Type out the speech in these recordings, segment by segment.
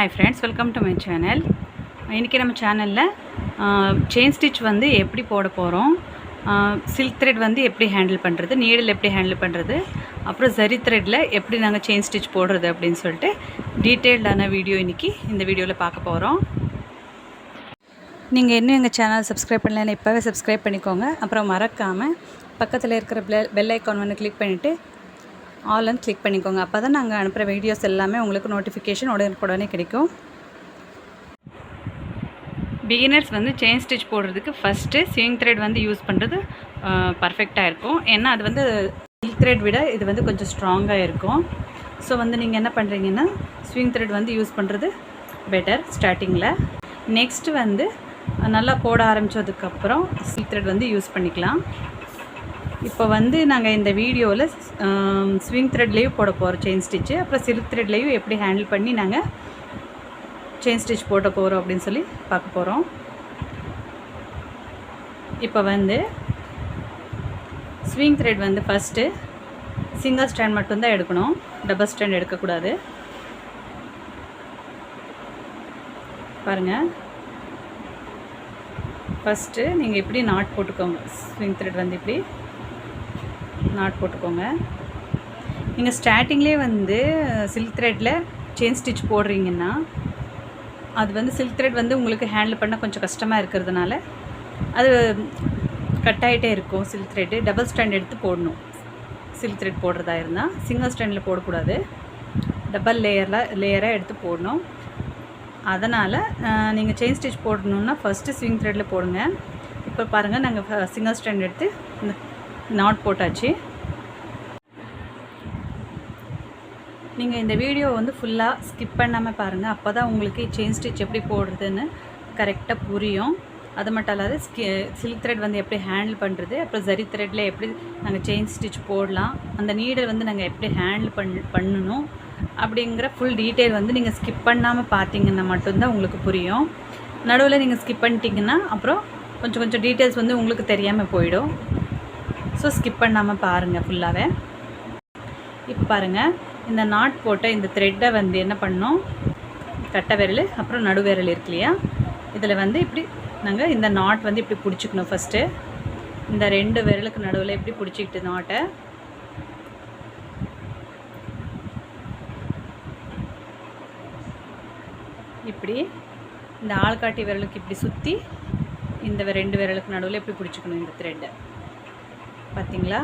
Hi friends, welcome to my channel. இன்றைக்கி நம்ம சேனலில் செயின் ஸ்டிச் வந்து எப்படி போட போகிறோம், சில்க் த்ரெட் வந்து எப்படி ஹேண்டில் பண்ணுறது, நீடில் எப்படி ஹேண்டில் பண்ணுறது, அப்புறம் ஜரி த்ரெட்டில் எப்படி நாங்கள் செயின் ஸ்டிச் போடுறது அப்படின்னு சொல்லிட்டு டீட்டெயில்டான வீடியோ இன்றைக்கி இந்த வீடியோவில் பார்க்க போகிறோம். நீங்கள் இன்னும் எங்கள் சேனல் சப்ஸ்கிரைப் பண்ணலன்னு இப்போவே சப்ஸ்கிரைப் பண்ணிக்கோங்க. அப்புறம் மறக்காமல் பக்கத்தில் இருக்கிற பெல் ஐக்கான் ஒன்று கிளிக் பண்ணிவிட்டு ஆல்னு கிளிக் பண்ணிக்கோங்க. அப்போ தான் நாங்கள் அனுப்புகிற வீடியோஸ் எல்லாமே உங்களுக்கு நோட்டிஃபிகேஷன் உடனே கிடைக்கும். பிகினர்ஸ் வந்து செயின் ஸ்டிச் போடுறதுக்கு ஃபஸ்ட்டு ஸ்விங் த்ரெட் வந்து யூஸ் பண்ணுறது பர்ஃபெக்டாக இருக்கும். ஏன்னா அது வந்து சில்க் த்ரெட் விட இது வந்து கொஞ்சம் ஸ்ட்ராங்காக இருக்கும். ஸோ வந்து நீங்கள் என்ன பண்ணுறீங்கன்னா ஸ்விங் த்ரெட் வந்து யூஸ் பண்ணுறது பெட்டர் ஸ்டார்டிங்கில். நெக்ஸ்ட்டு வந்து நல்லா போட ஆரம்பித்ததுக்கப்புறம் சில்க் த்ரெட் வந்து யூஸ் பண்ணிக்கலாம். இப்போ வந்து நாங்கள் இந்த வீடியோவில் ஸ்விங் த்ரெட்லேயும் போட போகிறோம் செயின் ஸ்டிச்சு, அப்புறம் சில்க் த்ரெட்லேயும் எப்படி ஹேண்டில் பண்ணி நாங்கள் செயின் ஸ்டிச் போட போகிறோம் அப்படின்னு சொல்லி பார்க்க போகிறோம். இப்போ வந்து ஸ்விங் த்ரெட் வந்து ஃபஸ்ட்டு சிங்கிள் ஸ்ட்ராண்ட் மட்டும்தான் எடுக்கணும், டபுள் ஸ்ட்ராண்ட் எடுக்கக்கூடாது. பாருங்கள், ஃபஸ்ட்டு நீங்கள் இப்படி நாட் போட்டுக்கோங்க. ஸ்விங் த்ரெட் வந்து இப்படி நாட் போட்டுக்கோங்க. நீங்கள் ஸ்டார்டிங்லேயே வந்து சில்க் த்ரெட்டில் செயின் ஸ்டிச் போடுறீங்கன்னா அது வந்து சில்க் த்ரெட் வந்து உங்களுக்கு ஹேண்டில் பண்ண கொஞ்சம் கஷ்டமாக இருக்கிறதுனால அது கட் ஆகிட்டே இருக்கும். சில்க் த்ரெட்டு டபுள் ஸ்டாண்ட் எடுத்து போடணும். சில்க் த்ரெட் போடுறதா இருந்தால் சிங்கிள் ஸ்டாண்டில் போடக்கூடாது, டபுள் லேயராக எடுத்து போடணும். அதனால் நீங்கள் செயின் ஸ்டிச் போடணுன்னா ஃபஸ்ட்டு ஸ்விங் த்ரெட்டில் போடுங்க. இப்போ பாருங்கள், நாங்கள் சிங்கிள் ஸ்டாண்ட் எடுத்து இந்த நாட் போட்டாச்சு. நீங்கள் இந்த வீடியோ வந்து ஃபுல்லாக ஸ்கிப் பண்ணாமல் பாருங்கள். அப்போ தான் உங்களுக்கு செயின் ஸ்டிச் எப்படி போடுறதுன்னு கரெக்டாக புரியும். அது மட்டும் இல்லாத சில்க் த்ரெட் வந்து எப்படி ஹேண்டில் பண்ணுறது, அப்புறம் ஜரி த்ரெட்டில் எப்படி நாங்கள் செயின் ஸ்டிச் போடலாம், அந்த நீடல் வந்து நாங்கள் எப்படி ஹேண்டில் பண்ணணும் அப்படிங்கிற ஃபுல் டீட்டெயில் வந்து நீங்கள் ஸ்கிப் பண்ணாமல் பார்த்தீங்கன்னா மட்டும்தான் உங்களுக்கு புரியும். நடுவில் நீங்கள் ஸ்கிப் பண்ணிட்டீங்கன்னா அப்புறம் கொஞ்சம் டீட்டெயில்ஸ் வந்து உங்களுக்கு தெரியாமல் போயிடும். ஸோ ஸ்கிப் பண்ணாமல் பாருங்கள் ஃபுல்லாகவே. இப்போ பாருங்கள், இந்த நாட் போட்ட இந்த த்ரெட்டை வந்து என்ன பண்ணணும், கட்டை விரல் அப்புறம் நடு விரல் இருக்கு இல்லையா, இதில் வந்து இப்படி நாங்கள் இந்த நாட் வந்து இப்படி பிடிச்சிக்கணும். ஃபஸ்ட்டு இந்த ரெண்டு விரலுக்கு நடுவில் இப்படி பிடிச்சிக்கிட்டு நாட்டை இப்படி இந்த ஆள்காட்டி விரலுக்கு இப்படி சுற்றி இந்த ரெண்டு விரலுக்கு நடுவில் இப்படி பிடிச்சிக்கணும் இந்த த்ரெட்டை. பார்த்தீங்களா?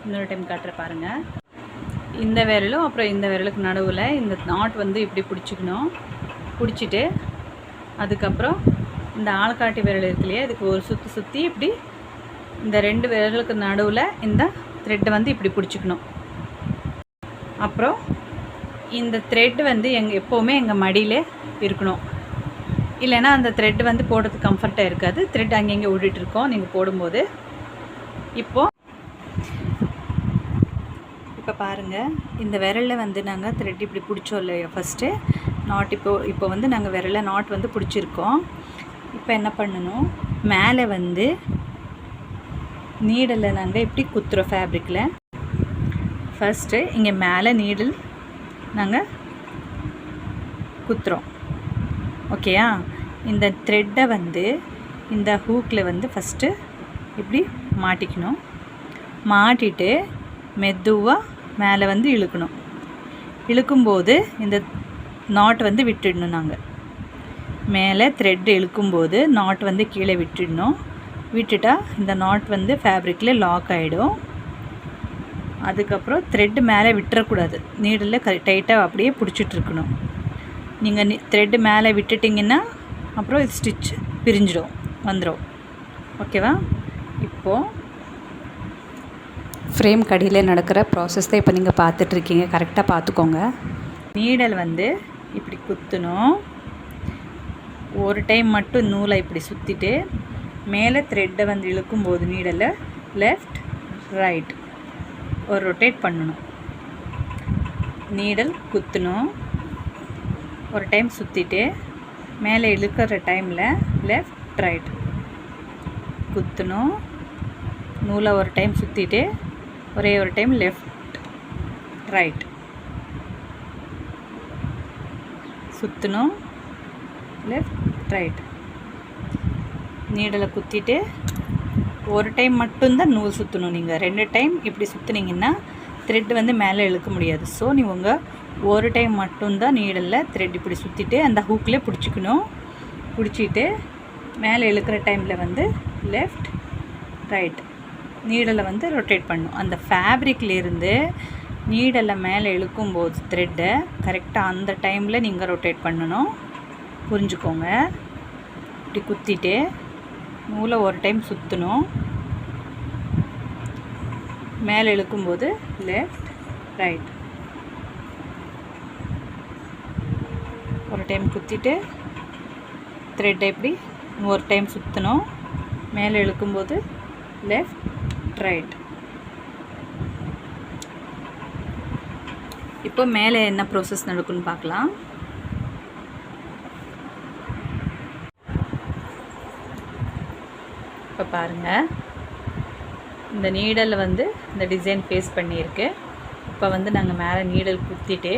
இன்னொரு டைம் காட்டுற பாருங்கள். இந்த விரலும் அப்புறம் இந்த விரலுக்கு நடுவில் இந்த நாட் வந்து இப்படி பிடிச்சிக்கணும். பிடிச்சிட்டு அதுக்கப்புறம் இந்த ஆள்காட்டி விரல் இருக்கு இல்லையா, இதுக்கு ஒரு சுற்றி இப்படி இந்த ரெண்டு விரலுக்கு நடுவில் இந்த த்ரெட்டை வந்து இப்படி பிடிச்சிக்கணும். அப்புறம் இந்த த்ரெட் வந்து எப்போவுமே எங்கள் மடியில் இருக்கணும். இல்லைன்னா அந்த த்ரெட் வந்து போடுறதுக்கு கம்ஃபர்ட்டாக இருக்காது. த்ரெட் அங்கங்கே விட்டுட்டு இருக்கோம் நீங்கள் போடும்போது. இப்போ பாருங்கள், இந்த விரலில் வந்து நாங்கள் த்ரெட் இப்படி பிடிச்சோம் இல்லையா ஃபஸ்ட்டு நாட். இப்போ வந்து நாங்கள் விரலில் நாட் வந்து பிடிச்சிருக்கோம். இப்போ என்ன பண்ணணும், மேலே வந்து நீடலில் நாங்கள் இப்படி குத்துறோம் ஃபேப்ரிக்கில். ஃபஸ்ட்டு இங்கே மேலே நீடில் நாங்கள் குத்துறோம். ஓகேயா? இந்த த்ரெட்டை வந்து இந்த ஹூக்கில் வந்து ஃபஸ்ட்டு இப்படி மாட்டிக்கணும். மாட்டிட்டு மெதுவாக மேலே வந்து இழுக்கணும். இழுக்கும்போது இந்த நாட் வந்து விட்டுடணும். நாங்கள் மேலே த்ரெட் இழுக்கும்போது நாட் வந்து கீழே விட்டுடணும். விட்டுட்டா இந்த நாட் வந்து ஃபேப்ரிக்கில் லாக் ஆகிடும். அதுக்கப்புறம் த்ரெட்டு மேலே விட்டுறக்கூடாது. நீடில் டைட்டாக அப்படியே பிடிச்சிட்ருக்கணும். நீங்கள் த்ரெட்டு மேலே விட்டுட்டிங்கன்னா அப்புறம் இது ஸ்டிச் பிரிஞ்சிடும், வந்துடும். ஓகேவா? இப்போது ஃப்ரேம் கடியில் நடக்கிற ப்ராசஸ் தான் இப்போ நீங்கள் பார்த்துட்ருக்கீங்க. கரெக்டாக பார்த்துக்கோங்க. நீடல் வந்து இப்படி குத்தணும். ஒரு டைம் மட்டும் நூலை இப்படி சுற்றிட்டு மேலே த்ரெட்டை வந்து இழுக்கும்போது நீடலை லெஃப்ட் ரைட் ஒரு ரொட்டேட் பண்ணணும். நீடல் குத்தணும். ஒரு டைம் சுற்றிட்டு மேலே இழுக்கிற டைமில் லெஃப்ட் ரைட் குத்தணும். நூலை ஒரு டைம் சுற்றிட்டு ஒரே ஒரு டைம் லெஃப்ட் ரைட் சுற்றணும், லெஃப்ட் ரைட். நீடலை குத்திட்டு ஒரு டைம் மட்டும்தான் நூல் சுற்றணும். நீங்கள் 2 டைம் இப்படி சுற்றுனீங்கன்னா த்ரெட் வந்து மேலே இழுக்க முடியாது. ஸோ நீங்கள் ஒரு டைம் மட்டும்தான் நீடலில் த்ரெட் இப்படி சுற்றிட்டு அந்த ஹூக்கில் பிடிச்சிக்கணும். பிடிச்சிட்டு மேலே இழுக்கிற டைமில் வந்து லெஃப்ட் ரைட் நீடலை வந்து ரொட்டேட் பண்ணணும். அந்த ஃபேப்ரிக்லேருந்து நீடலை மேலே இழுக்கும்போது த்ரெட்டை கரெக்டாக அந்த டைமில் நீங்கள் ரொட்டேட் பண்ணணும். புரிஞ்சுக்கோங்க. இப்படி குத்திட்டு நூலை ஒரு டைம் சுற்றணும். மேலே இழுக்கும்போது லெஃப்ட் ரைட் ஒரு டைம் குத்திட்டு த்ரெட்டை இப்படி ஒரு டைம் சுற்றணும். மேலே இழுக்கும்போது லெஃப்ட் ரைட். இப்போ மேலே என்ன ப்ராசஸ் நடக்குன்னு பார்க்கலாம். இப்போ பாருங்கள், இந்த நீடலில் வந்து இந்த டிசைன் ஃபேஸ் பண்ணியிருக்கு. இப்போ வந்து நாங்கள் மேலே நீடல் குத்திட்டு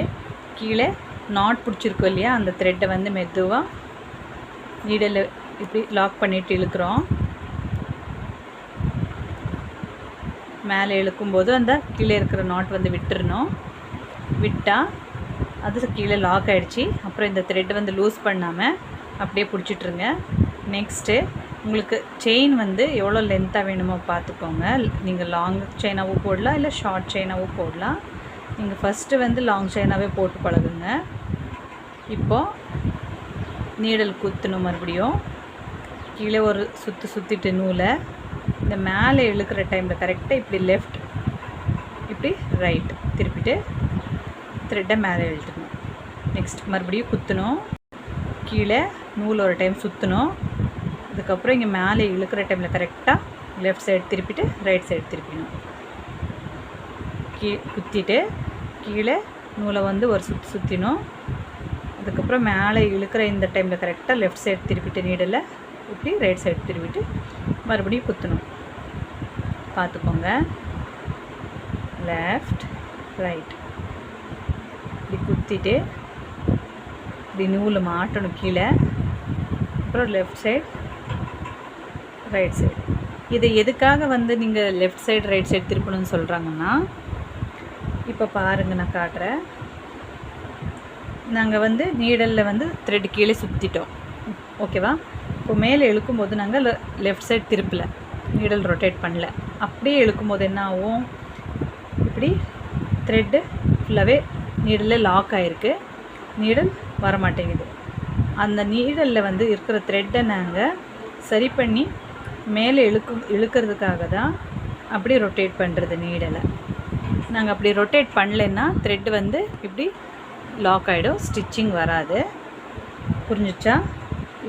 கீழே நாட் பிடிச்சிருக்கோம் இல்லையா, அந்த த்ரெட்டை வந்து மெதுவாக நீடலில் இப்படி லாக் பண்ணிவிட்டு இழுக்கிறோம். மேலே இழுக்கும்போது அந்த கீழே இருக்கிற நாட் வந்து விட்டுறணும். விட்டால் அது கீழே லாக் ஆகிடுச்சி. அப்புறம் இந்த த்ரெட் வந்து லூஸ் பண்ணாமல் அப்படியே பிடிச்சிட்ருங்க. நெக்ஸ்ட்டு உங்களுக்கு செயின் வந்து எவ்வளோ லென்த்தாக வேணுமோ பார்த்துக்கோங்க. நீங்கள் லாங் செயினாகவும் போடலாம், இல்லை ஷார்ட் செயினாகவும் போடலாம். நீங்கள் ஃபஸ்ட்டு வந்து லாங் செயினாகவே போட்டு பழகுங்க. இப்போது நீடல் குத்தணும். மறுபடியும் கீழே ஒரு சுற்றிட்டு நூலை இந்த மேலே இழுக்கிற டைமில் கரெக்டாக இப்படி லெஃப்ட் இப்படி ரைட் திருப்பிட்டு த்ரெட்டை மேலே இழுத்துக்கணும். நெக்ஸ்ட் மறுபடியும் குத்தணும். கீழே நூல் ஒரு டைம் சுற்றணும். அதுக்கப்புறம் இங்கே மேலே இழுக்கிற டைமில் கரெக்டாக லெஃப்ட் சைடு திருப்பிட்டு ரைட் சைடு திருப்பிடணும். குத்திட்டு கீழே நூலை வந்து ஒரு சுற்றினோம். அதுக்கப்புறம் மேலே இழுக்கிற இந்த டைமில் கரெக்டாக லெஃப்ட் சைடு திருப்பிட்டு நீடலை இப்படி ரைட் சைடு திருப்பிட்டு மறுபடியும் குத்தணும். பார்த்துக்கோங்க. லெஃப்ட் ரைட் இப்படி குத்திட்டு இப்படி நூலை மாட்டணும் கீழே. அப்புறம் லெஃப்ட் சைடு ரைட் சைடு. இது எதுக்காக வந்து நீங்கள் லெஃப்ட் சைடு ரைட் சைடு திருப்பணும்னு சொல்கிறாங்கன்னா, இப்போ பாருங்கள் நான் காட்டுறேன். நாங்கள் வந்து நீடலில் வந்து த்ரெட் கீழே சுற்றிட்டோம், ஓகேவா? இப்போ மேலே இழுக்கும்போது நாங்கள் லெஃப்ட் சைடு திருப்பலை, நீடல் ரொட்டேட் பண்ணல. அப்படியே இழுக்கும்போது என்ன ஆகும், இப்படி த்ரெட்டு ஃபுல்லாகவே நீடலில் லாக் ஆகிருக்கு. நீடல் வரமாட்டேங்குது. அந்த நீடலில் வந்து இருக்கிற த்ரெட்டை நாங்கள் சரி பண்ணி மேலே இழுக்கிறதுக்காக தான் அப்படி ரொட்டேட் பண்ணுறது நீடலை. நாங்கள் அப்படி ரொட்டேட் பண்ணலைன்னா த்ரெட்டு வந்து இப்படி லாக் ஆகிடும், ஸ்டிச்சிங் வராது. புரிஞ்சிச்சா?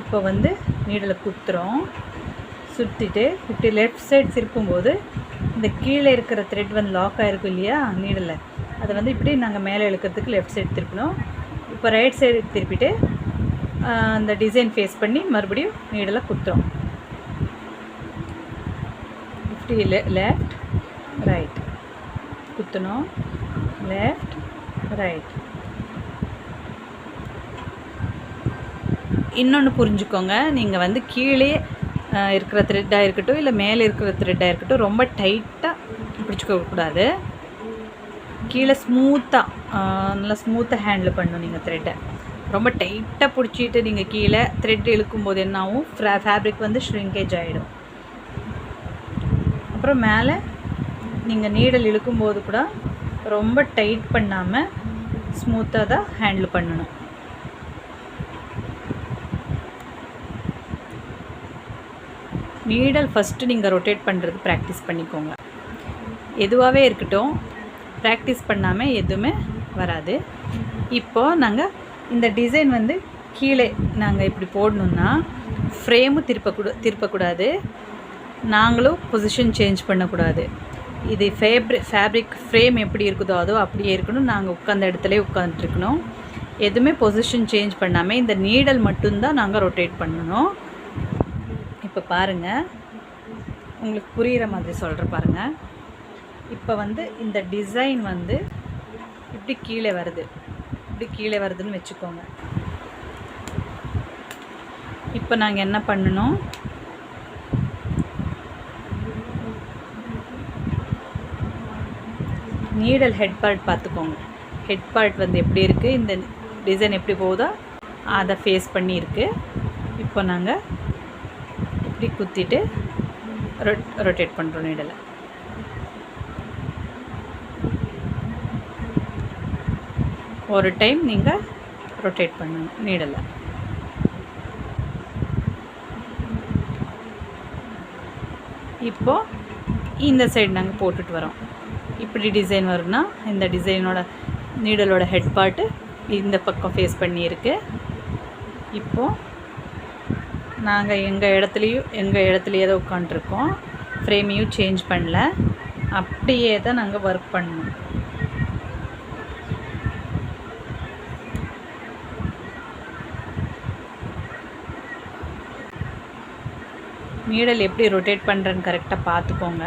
இப்போ வந்து நீடலை குத்துறோம். சுற்றிட்டு இப்படி லெஃப்ட் சைடு திருப்பும்போது இந்த கீழே இருக்கிற த்ரெட் வந்து லாக் ஆகிருக்கும் இல்லையா நீடலை, அதை வந்து இப்படி நாங்கள் மேலே இழுக்கிறதுக்கு லெஃப்ட் சைடு திருப்பணும். இப்போ ரைட் சைடு திருப்பிட்டு அந்த டிசைன் ஃபேஸ் பண்ணி மறுபடியும் நீடலை குத்துறோம். இப்படி லெஃப்ட் ரைட் குத்தணும். Left right. இன்னொன்று புரிஞ்சுக்கோங்க, நீங்கள் வந்து கீழே இருக்கிற த்ரெட்டாக இருக்கட்டும் இல்லை மேலே இருக்கிற த்ரெட்டாக இருக்கட்டும் ரொம்ப டைட்டாக பிடிச்சிக்கக்கூடாது. கீழே ஸ்மூத்தாக நல்லா ஸ்மூத்தாக ஹேண்டில் பண்ணணும். நீங்கள் த்ரெட்டை ரொம்ப டைட்டாக பிடிச்சிட்டு நீங்கள் கீழே த்ரெட் இழுக்கும்போது என்ன ஆகும், ஃபேப்ரிக் வந்து ஷ்ரிங்கேஜ் ஆகிடும். அப்புறம் மேலே நீங்கள் நீடல் இழுக்கும்போது கூட ரொம்ப டைட் பண்ணாமல் ஸ்மூத்தாக தான் ஹேண்டில் பண்ணணும். நீடல் ஃபஸ்ட்டு நீங்கள் ரொட்டேட் பண்ணுறது ப்ராக்டிஸ் பண்ணிக்கோங்க. எதுவாகவே இருக்கட்டும், ப்ராக்டிஸ் பண்ணாமல் எதுவுமே வராது. இப்போது நாங்கள் இந்த டிசைன் வந்து கீழே நாங்கள் இப்படி போடணுன்னா ஃப்ரேமும் திருப்பக்கூடாது, நாங்களும் பொசிஷன் சேஞ்ச் பண்ணக்கூடாது. இது ஃபேப்ரிக் ஃப்ரேம் எப்படி இருக்குதோ அதோ அப்படியே இருக்கணும். நாங்கள் உட்காந்த இடத்துலேயே உட்காந்துருக்கணும். எதுவுமே பொசிஷன் சேஞ்ச் பண்ணாமல் இந்த நீடல் மட்டும்தான் நாங்கள் ரொட்டேட் பண்ணணும். இப்போ பாருங்கள், உங்களுக்கு புரிகிற மாதிரி சொல்கிற பாருங்கள். இப்போ வந்து இந்த டிசைன் வந்து இப்படி கீழே வருது, இப்படி கீழே வருதுன்னு வச்சுக்கோங்க. இப்போ நாங்கள் என்ன பண்ணணும், நீடல் ஹெட் பார்ட் பார்த்துக்கோங்க. ஹெட் பார்ட் வந்து எப்படி இருக்குது, இந்த டிசைன் எப்படி போகுதோ அதை ஃபேஸ் பண்ணி இருக்குது. இப்போ நாங்கள் இப்படி குத்திட்டு ரொட்டேட் பண்ணுறோம் நீடலை. ஒரு டைம் நீங்கள் ரொட்டேட் பண்ணணும் நீடலை. இப்போது இந்த சைடு நாங்கள் போட்டுட்டு வரோம். இப்படி டிசைன் வரும்னா இந்த டிசைனோட நீடலோட ஹெட் பார்ட்டு இந்த பக்கம் ஃபேஸ் பண்ணியிருக்கு. இப்போது நாங்கள் எங்கள் இடத்துலையே தான் உட்காண்ட்ருக்கோம். ஃப்ரேமையும் சேஞ்ச் பண்ணல, அப்படியே தான் நாங்கள் ஒர்க் பண்ணணும். நீடல் எப்படி ரொட்டேட் பண்ணுறேன்னு கரெக்டாக பார்த்துக்கோங்க.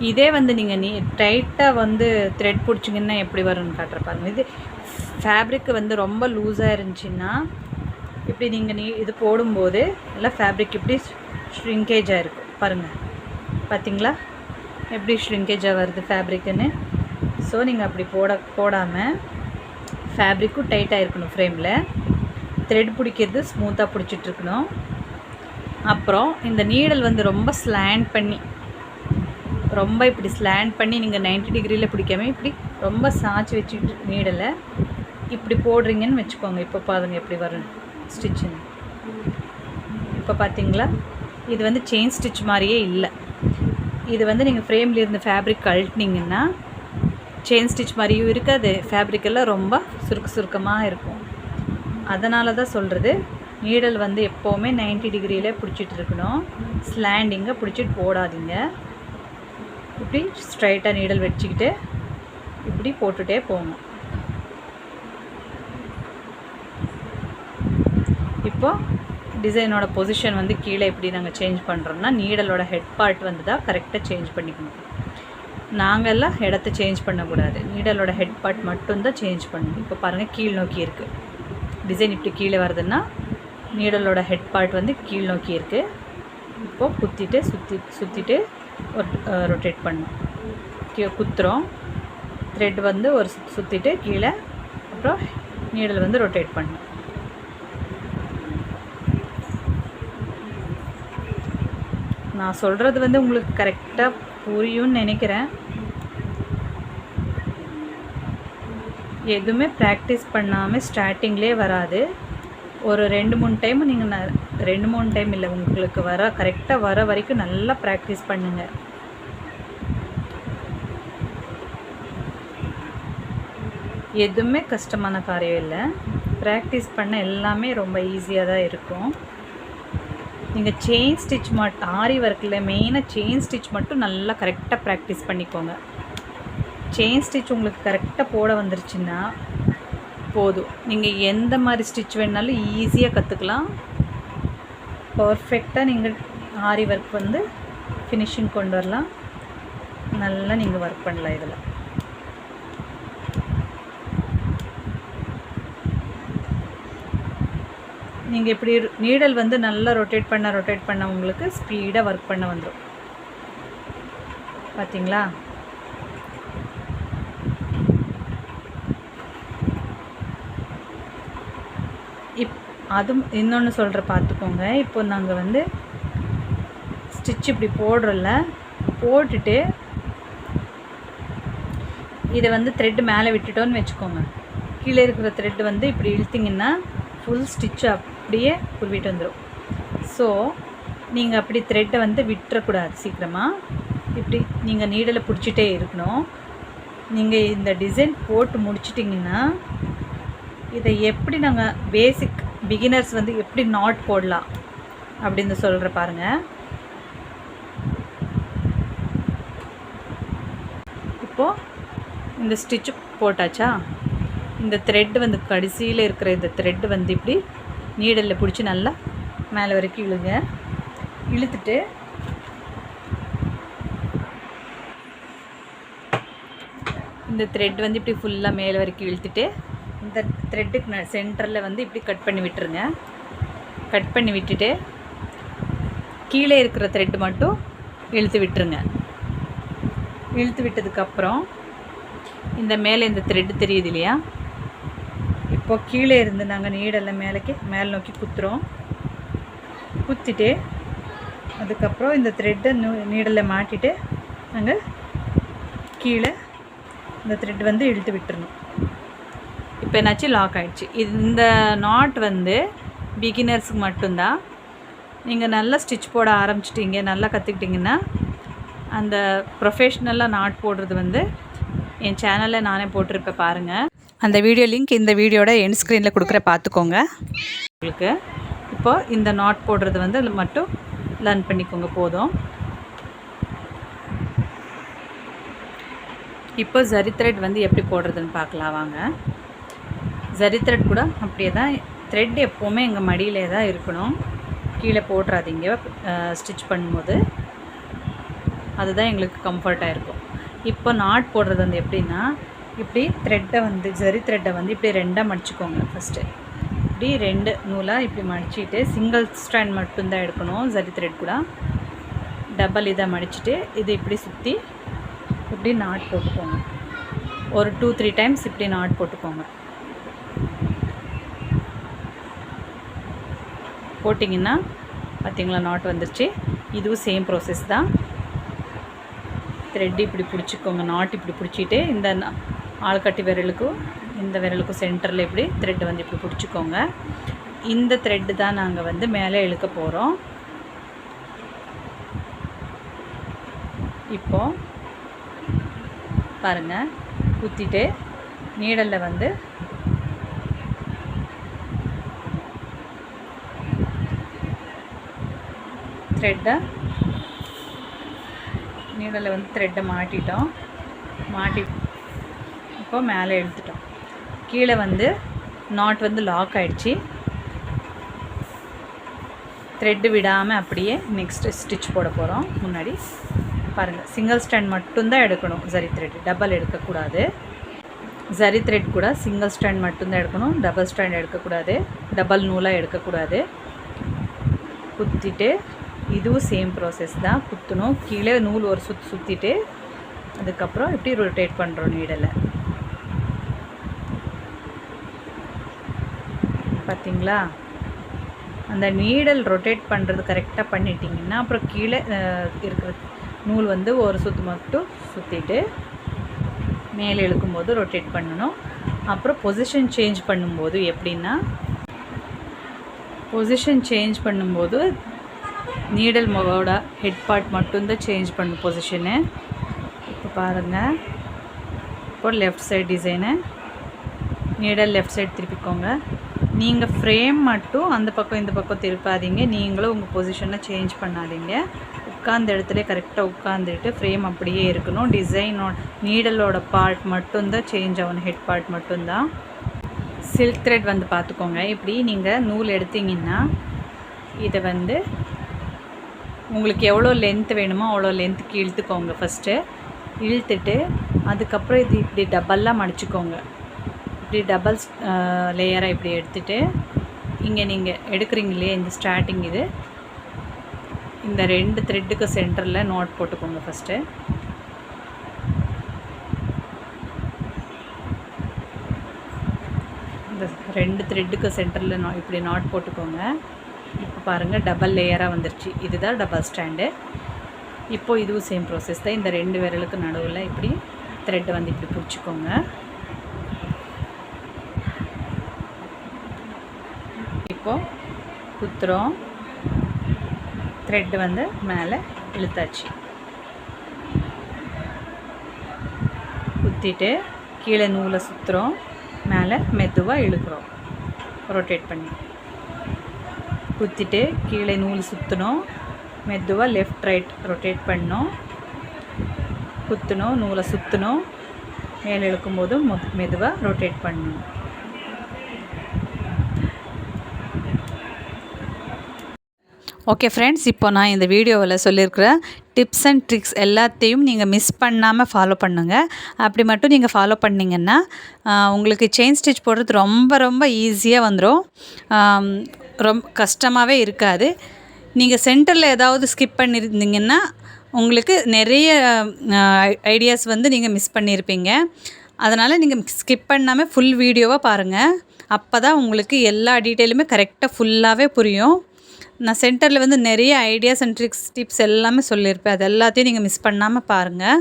இதே வந்து நீங்கள் டைட்டாக வந்து த்ரெட் பிடிச்சிங்கன்னா எப்படி வரும்னு காட்டுற பாருங்கள். இது ஃபேப்ரிக்கு வந்து ரொம்ப லூஸாக இருந்துச்சுன்னா இப்படி நீங்கள் இது போடும்போது எல்லாம் ஃபேப்ரிக் இப்படி ஷ்ரிங்கேஜாக இருக்கும் பாருங்கள். பார்த்திங்களா எப்படி ஷ்ரிங்கேஜாக வருது ஃபேப்ரிக்குன்னு. ஸோ நீங்கள் அப்படி போடாமல் ஃபேப்ரிக்கும் டைட்டாக இருக்கணும். ஃப்ரேமில் த்ரெட் பிடிக்கிறது ஸ்மூத்தாக பிடிச்சிட்ருக்கணும். அப்புறம் இந்த நீடல் வந்து ரொம்ப ஸ்லாண்ட் பண்ணி இப்படி ஸ்லாண்ட் பண்ணி நீங்கள் 90 டிகிரியில் பிடிக்காமல் இப்படி ரொம்ப சாய்ச்சி வச்சுட்டு நீடலை இப்படி போடுறீங்கன்னு வச்சுக்கோங்க. இப்போ பாருங்கள் எப்படி வரும் ஸ்டிச்சுன்னு. இப்போ பார்த்தீங்களா, இது வந்து செயின் ஸ்டிச் மாதிரியே இல்லை. இது வந்து நீங்கள் ஃப்ரேமில் இருந்து ஃபேப்ரிக் கழட்டினீங்கன்னா செயின் ஸ்டிச் மாதிரியும் இருக்காது, ஃபேப்ரிக்கெல்லாம் ரொம்ப சுருக்கமாக இருக்கும். அதனால தான் சொல்கிறது, நீடல் வந்து எப்போவுமே 90 டிகிரியில் பிடிச்சிட்டு இருக்கணும். ஸ்லாண்டிங்கை பிடிச்சிட்டு போடாதீங்க. இப்படி ஸ்ட்ரைட்டாக நீடல் வச்சுக்கிட்டு இப்படி போட்டுகிட்டே போங்க. இப்போது டிசைனோட பொசிஷன் வந்து கீழே எப்படி நாங்கள் சேஞ்ச் பண்ணுறோம்னா, நீடலோட ஹெட் பார்ட் வந்து தான் கரெக்டாக சேஞ்ச் பண்ணிக்கணும். நாங்கள்லாம் இடத்த சேஞ்ச் பண்ணக்கூடாது, நீடலோட ஹெட் பார்ட் மட்டும்தான் சேஞ்ச் பண்ணணும். இப்போ பாருங்கள் கீழ் நோக்கி இருக்குது டிசைன். இப்படி கீழே வருதுன்னா நீடலோட ஹெட் பார்ட் வந்து கீழ் நோக்கி இருக்குது. இப்போது குத்திட்டு சுற்றிட்டு ரொட்டேட் பண்ணோம். குத்துறோம், த்ரெட் வந்து ஒரு சுற்றிட்டு கீழே, அப்புறம் நீடல் வந்து ரொட்டேட் பண்ணோம். நான் சொல்கிறது வந்து உங்களுக்கு கரெக்டாக புரியும்னு நினைக்கிறேன். எதுவுமே ப்ராக்டிஸ் பண்ணாமல் ஸ்டார்டிங்லேயே வராது. ஒரு 2-3 டைம் நீங்கள் 2-3 டைம் இல்லை, உங்களுக்கு கரெக்டாக வர வரைக்கும் நல்லா ப்ராக்டிஸ் பண்ணுங்கள். எதுவுமே கஷ்டமான காரியம் இல்லை, ப்ராக்டிஸ் பண்ண எல்லாமே ரொம்ப ஈஸியாக தான் இருக்கும். நீங்கள் செயின் ஸ்டிச் ஆரி ஒர்க்கில் மெயினாக செயின் ஸ்டிச் மட்டும் நல்லா கரெக்டாக ப்ராக்டிஸ் பண்ணிக்கோங்க. செயின் ஸ்டிச் உங்களுக்கு கரெக்டாக போட வந்துருச்சுன்னா போதும், நீங்கள் எந்த மாதிரி ஸ்டிச் வேணாலும் ஈஸியாக கற்றுக்கலாம். பர்ஃபெக்டாக நீங்கள் ஆரி ஒர்க் வந்து ஃபினிஷிங் கொண்டு வரலாம். நல்லா நீங்கள் ஒர்க் பண்ணலாம். இதில் நீங்கள் இப்படி நீடல் வந்து நல்லா ரொட்டேட் பண்ண உங்களுக்கு ஸ்பீடாக ஒர்க் பண்ண வந்துடும். பார்த்தீங்களா? அதுவும் இன்னொன்று சொல்கிற பார்த்துக்கோங்க. இப்போ நாங்கள் வந்து ஸ்டிச் இப்படி போடுறோம்ல, போட்டுட்டு இதை வந்து த்ரெட்டு மேலே விட்டுட்டோன்னு வச்சுக்கோங்க. கீழே இருக்கிற த்ரெட்டு வந்து இப்படி இழுத்திங்கன்னா ஃபுல் ஸ்டிச்சு அப்படியே உருவிட்டு வந்துடும். ஸோ நீங்கள் அப்படி த்ரெட்டை வந்து விட்டுறக்கூடாது. சீக்கிரமாக இப்படி நீங்கள் நீடலை பிடிச்சிட்டே இருக்கணும். நீங்கள் இந்த டிசைன் போட்டு முடிச்சிட்டிங்கன்னா இதை எப்படி நாங்கள் பேசிக் பிகினர்ஸ் வந்து எப்படி நாட் போடலாம் அப்படின்னு சொல்கிற பாருங்கள். இப்போது இந்த ஸ்டிச்சு போட்டாச்சா, இந்த த்ரெட்டு வந்து கடைசியில் இருக்கிற இந்த த்ரெட்டு வந்து இப்படி நீடலில் பிடிச்சி நல்லா மேலே வரைக்கும் இழுங்க. இழுத்துட்டு இந்த த்ரெட் வந்து இப்படி ஃபுல்லாக மேலே வரைக்கும் இழுத்துட்டு இந்த த்ரெட்டுக்கு சென்டரில் வந்து இப்படி கட் பண்ணி விட்டுருங்க. கட் பண்ணி விட்டுட்டு கீழே இருக்கிற த்ரெட்டு மட்டும் இழுத்து விட்டுருங்க. இழுத்து விட்டதுக்கப்புறம் இந்த மேலே இந்த த்ரெட்டு தெரியுது இல்லையா, இப்போ கீழே இருந்து நாங்கள் நீடெல்லாம் மேலே நோக்கி குத்துறோம். குத்திட்டு அதுக்கப்புறம் இந்த த்ரெட்டை நீடலில் மாட்டிட்டு நாங்கள் கீழே இந்த த்ரெட் வந்து இழுத்து விட்டுறணும். இப்போ என்னாச்சு, லாக் ஆகிடுச்சு. இந்த நாட் வந்து பிகினர்ஸுக்கு மட்டும்தான். நீங்கள் நல்லா ஸ்டிச் போட ஆரம்பிச்சிட்டிங்க, நல்லா கற்றுக்கிட்டிங்கன்னா அந்த ப்ரொஃபஷ்னலாக நாட் போடுறது வந்து என் சேனலில் நானே போட்டிருப்பேன் பாருங்கள். அந்த வீடியோ லிங்க் இந்த வீடியோட எண்ட் ஸ்க்ரீனில் கொடுக்குற பார்த்துக்கோங்க. உங்களுக்கு இப்போ இந்த நாட் போடுறது வந்து மட்டும் லேர்ன் பண்ணிக்கோங்க போதும். இப்போ ஜரி த்ரெட் வந்து எப்படி போடுறதுன்னு பார்க்கலாம் வாங்க. ஜரி த்ரெட் கூட அப்படியே தான். த்ரெட் எப்போவுமே எங்கள் மடியிலே தான் இருக்கணும், கீழே போடுறாதீங்க ஸ்டிச் பண்ணும்போது. அதுதான் எங்களுக்கு கம்ஃபர்ட்டாக இருக்கும். இப்போ நாட் போடுறது வந்து எப்படின்னா, இப்படி த்ரெட்டை வந்து ஜரி த்ரெட்டை வந்து இப்படி ரெண்டாக மடிச்சுக்கோங்க. ஃபஸ்ட்டு இப்படி 2 நூலாக இப்படி மடிச்சுட்டு சிங்கிள் ஸ்ட்ராண்ட் மட்டும்தான் எடுக்கணும். ஜரி த்ரெட் கூட டபுள் இதை மடிச்சுட்டு இது இப்படி சுற்றி இப்படி நாட் போட்டுக்கோங்க. ஒரு 2-3 டைம்ஸ் இப்படி நாட் போட்டுக்கோங்க. போட்டிங்கன்னா பார்த்திங்களா நாட் வந்துருச்சு. இதுவும் சேம் ப்ராசஸ் தான். த்ரெட் இப்படி பிடிச்சிக்கோங்க, நாட் இப்படி பிடிச்சிட்டு இந்த ஆள்கட்டி விரலுக்கும் இந்த விரலுக்கும் சென்டரில் இப்படி த்ரெட் வந்து இப்படி பிடிச்சிக்கோங்க. இந்த த்ரெட்டு தான் நாங்கள் வந்து மேலே இழுக்க போகிறோம். இப்போது பாருங்கள், குத்திட்டு நீடலில் வந்து நீடலில் வந்து த்ரெட்டை மாட்டிட்டோம். இப்போ மேலே இழுத்துட்டோம். கீழே வந்து நாட் வந்து லாக் ஆகிடுச்சு. த்ரெட்டு விடாமல் அப்படியே நெக்ஸ்ட்டு ஸ்டிச் போட போகிறோம். முன்னாடி பாருங்கள், சிங்கிள் ஸ்டாண்ட் மட்டும்தான் எடுக்கணும். ஜரி த்ரெட் டபுள் எடுக்கக்கூடாது. ஜரி த்ரெட் கூட சிங்கிள் ஸ்டாண்ட் மட்டும்தான் எடுக்கணும், டபுள் ஸ்டாண்ட் எடுக்கக்கூடாது, டபுள் நூலாக எடுக்கக்கூடாது. குத்திட்டு இதுவும் சேம் ப்ராசஸ் தான். குத்தணும், கீழே நூல் ஒரு சுற்றிட்டு அதுக்கப்புறம் இப்படி ரொட்டேட் பண்ணுறோம் நீடலை. பார்த்திங்களா, அந்த நீடல் ரொட்டேட் பண்ணுறது கரெக்டாக பண்ணிட்டிங்கன்னா அப்புறம் கீழே இருக்கிற நூல் வந்து ஒரு சுற்று மட்டும் சுற்றிட்டு மேலே இழுக்கும்போது ரொட்டேட் பண்ணணும். அப்புறம் பொசிஷன் சேஞ்ச் பண்ணும்போது எப்படின்னா, பொசிஷன் சேஞ்ச் பண்ணும்போது நீடல் மோட ஹெட் பார்ட் மட்டும்தான் சேஞ்ச் பண்ணும் பொசிஷனு. இப்போ பாருங்கள், இப்போ லெஃப்ட் சைட் டிசைனு நீடல் லெஃப்ட் சைட் திருப்பிக்கோங்க. நீங்கள் ஃப்ரேம் மட்டும் அந்த பக்கம் இந்த பக்கம் திருப்பாதீங்க. நீங்களும் உங்கள் பொசிஷனை சேஞ்ச் பண்ணாதீங்க. உட்கார்ந்த இடத்துல கரெக்டாக உட்காந்துட்டு ஃப்ரேம் அப்படியே இருக்கணும். டிசைனோட நீடலோட பார்ட் மட்டும்தான் சேஞ்ச் ஆகணும், ஹெட் பார்ட் மட்டும்தான். சில்க் த்ரெட் வந்து பார்த்துக்கோங்க. இப்படி நீங்கள் நூல் எடுத்தீங்கன்னா இதை வந்து உங்களுக்கு எவ்வளோ லென்த் வேணுமோ அவ்வளோ லென்த்துக்கு இழுத்துக்கோங்க. ஃபஸ்ட்டு இழுத்துட்டு அதுக்கப்புறம் இது இப்படி டபுளாக மடிச்சுக்கோங்க. இப்படி டபுள் லேயராக இப்படி எடுத்துகிட்டு இங்கே நீங்கள் எடுக்கிறீங்களே இந்த ஸ்டார்டிங் இது இந்த 2 த்ரெட்டுக்கு சென்டரில் நாட் போட்டுக்கோங்க. ஃபஸ்ட்டு இந்த 2 த்ரெட்டுக்கு சென்டரில் இப்படி நாட் போட்டுக்கோங்க. இப்போ பாருங்கள், டபுள் லேயராக வந்துருச்சு. இதுதான் டபுள் ஸ்டாண்டு. இப்போது இதுவும் சேம் ப்ராசஸ் தான். இந்த 2 விரலுக்கு நடுவில் இப்படி த்ரெட்டை வந்து இப்படி பிடிச்சிக்கோங்க. இப்போது குத்துறோம், த்ரெட்டு வந்து மேலே இழுத்தாச்சு. குத்திட்டு கீழே நூலை சுற்றுறோம், மேலே மெதுவாக இழுக்கிறோம் ரொட்டேட் பண்ணி. குத்திட்டு கீழே நூல் சுற்றணும், மெதுவாக லெஃப்ட் ரைட் ரொட்டேட் பண்ணணும். குத்தணும், நூலை சுற்றணும், மேலே இழுக்கும்போது மெதுவாக ரொட்டேட் பண்ணணும். ஓகே ஃப்ரெண்ட்ஸ், இப்போ நான் இந்த வீடியோவில் சொல்லியிருக்கிற டிப்ஸ் அண்ட் ட்ரிக்ஸ் எல்லாத்தையும் நீங்கள் மிஸ் பண்ணாமல் ஃபாலோ பண்ணுங்கள். அப்படி மட்டும் நீங்கள் ஃபாலோ பண்ணிங்கன்னா உங்களுக்கு செயின் ஸ்டிச் போடுறது ரொம்ப ரொம்ப ஈஸியாக வந்துடும். ரொம்ப கஷ்டமாகவே இருக்காது. நீங்கள் சென்டரில் ஏதாவது ஸ்கிப் பண்ணியிருந்தீங்கன்னா உங்களுக்கு நிறைய ஐடியாஸ் வந்து நீங்கள் மிஸ் பண்ணியிருப்பீங்க. அதனால் நீங்கள் ஸ்கிப் பண்ணாமல் ஃபுல் வீடியோவாக பாருங்கள். அப்போ தான் உங்களுக்கு எல்லா டீட்டெயிலுமே கரெக்டாக ஃபுல்லாகவே புரியும். நான் சென்டரில் வந்து நிறைய ஐடியாஸ் அண்ட் ட்ரிக்ஸ் டிப்ஸ் எல்லாமே சொல்லியிருப்பேன். அது எல்லாத்தையும் நீங்கள் மிஸ் பண்ணாமல் பாருங்கள்.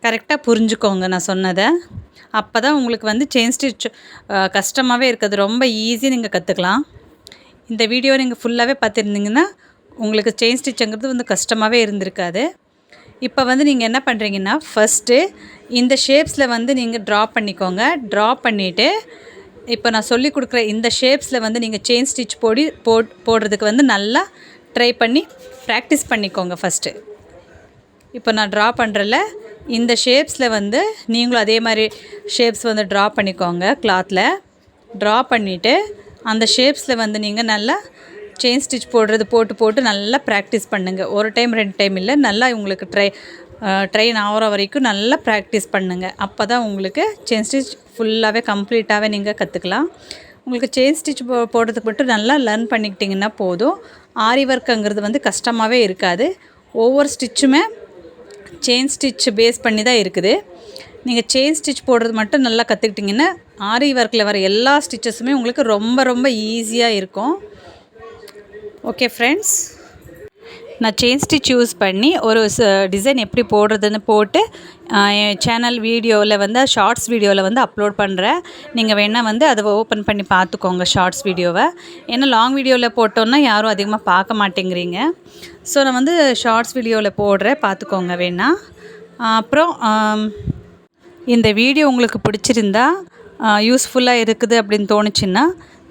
கரெக்டாக புரிஞ்சுக்கோங்க நான் சொன்னதை. அப்போ தான் உங்களுக்கு வந்து செயின் ஸ்டிச் கஷ்டமாகவே இருக்காது. ரொம்ப ஈஸியாக நீங்கள் கற்றுக்கலாம். இந்த வீடியோ நீங்கள் ஃபுல்லாகவே பார்த்துருந்தீங்கன்னா உங்களுக்கு செயின் ஸ்டிச்சுங்கிறது வந்து கஷ்டமாகவே இருந்திருக்காது. இப்போ வந்து நீங்கள் என்ன பண்ணுறீங்கன்னா ஃபஸ்ட்டு இந்த ஷேப்ஸில் வந்து நீங்கள் ட்ரா பண்ணிக்கோங்க. ட்ரா பண்ணிவிட்டு இப்போ நான் சொல்லி கொடுக்குற இந்த ஷேப்ஸில் வந்து நீங்கள் செயின் ஸ்டிச் போடுறதுக்கு வந்து நல்லா ட்ரை பண்ணி ப்ராக்டிஸ் பண்ணிக்கோங்க ஃபஸ்ட்டு. இப்போ நான் ட்ரா பண்ணுறல இந்த ஷேப்ஸில் வந்து நீங்களும் அதே மாதிரி ஷேப்ஸ் வந்து ட்ரா பண்ணிக்கோங்க. கிளாத்தில் ட்ரா பண்ணிவிட்டு அந்த ஷேப்ஸில் வந்து நீங்கள் நல்லா செயின் ஸ்டிச் போட்டு நல்லா ப்ராக்டிஸ் பண்ணுங்கள். ஒரு டைம் 2 டைம் இல்லை, நல்லா உங்களுக்கு ட்ரெயின் ஆகிற வரைக்கும் நல்லா ப்ராக்டிஸ் பண்ணுங்கள். அப்போ தான் உங்களுக்கு செயின் ஸ்டிச் ஃபுல்லாகவே கம்ப்ளீட்டாகவே நீங்கள் கற்றுக்கலாம். உங்களுக்கு செயின் ஸ்டிச் போடுறதுக்கு மட்டும் நல்லா லேர்ன் பண்ணிக்கிட்டிங்கன்னா போதும். ஆரி ஒர்க்குங்கிறது வந்து கஷ்டமாகவே இருக்காது. ஒவ்வொரு ஸ்டிச்சுமே செயின் ஸ்டிச் பேஸ் பண்ணி தான் இருக்குது. நீங்கள் செயின் ஸ்டிச் போடுறது மட்டும் நல்லா கற்றுக்கிட்டிங்கன்னா ஆரி ஒர்க்கில் வர எல்லா ஸ்டிச்சஸுமே உங்களுக்கு ரொம்ப ரொம்ப ஈஸியாக இருக்கும். ஓகே ஃப்ரெண்ட்ஸ், நான் செயின் ஸ்டிச் யூஸ் பண்ணி ஒரு டிசைன் எப்படி போடுறதுன்னு போட்டு என் சேனல் வீடியோவில் வந்து ஷார்ட்ஸ் வீடியோவில் வந்து அப்லோட் பண்ணுறேன். நீங்கள் வேணால் வந்து அதை ஓப்பன் பண்ணி பார்த்துக்கோங்க ஷார்ட்ஸ் வீடியோவை. ஏன்னா லாங் வீடியோவில் போட்டோன்னா யாரும் அதிகமாக பார்க்க மாட்டேங்கிறீங்க. ஸோ நான் வந்து ஷார்ட்ஸ் வீடியோவில் போடுறேன், பார்த்துக்கோங்க வேணால். அப்புறம் இந்த வீடியோ உங்களுக்கு பிடிச்சிருந்தா யூஸ்ஃபுல்லாக இருக்குது அப்படின்னு தோணுச்சுன்னா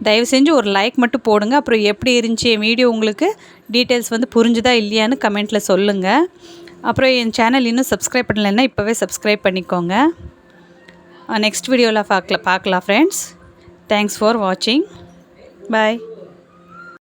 தயவு செஞ்சு ஒரு லைக் மட்டும் போடுங்க. அப்புறம் எப்படி இருந்துச்சு என் வீடியோ, உங்களுக்கு டீட்டெயில்ஸ் வந்து புரிஞ்சுதா இல்லையான்னு கமெண்ட்டில் சொல்லுங்கள். அப்புறம் என் சேனல் இன்னும் சப்ஸ்கிரைப் பண்ணலைன்னா இப்போவே சப்ஸ்கிரைப் பண்ணிக்கோங்க. நெக்ஸ்ட் வீடியோவில் பார்க்கலாம் ஃப்ரெண்ட்ஸ். தேங்க்ஸ் ஃபார் வாட்சிங். பாய்.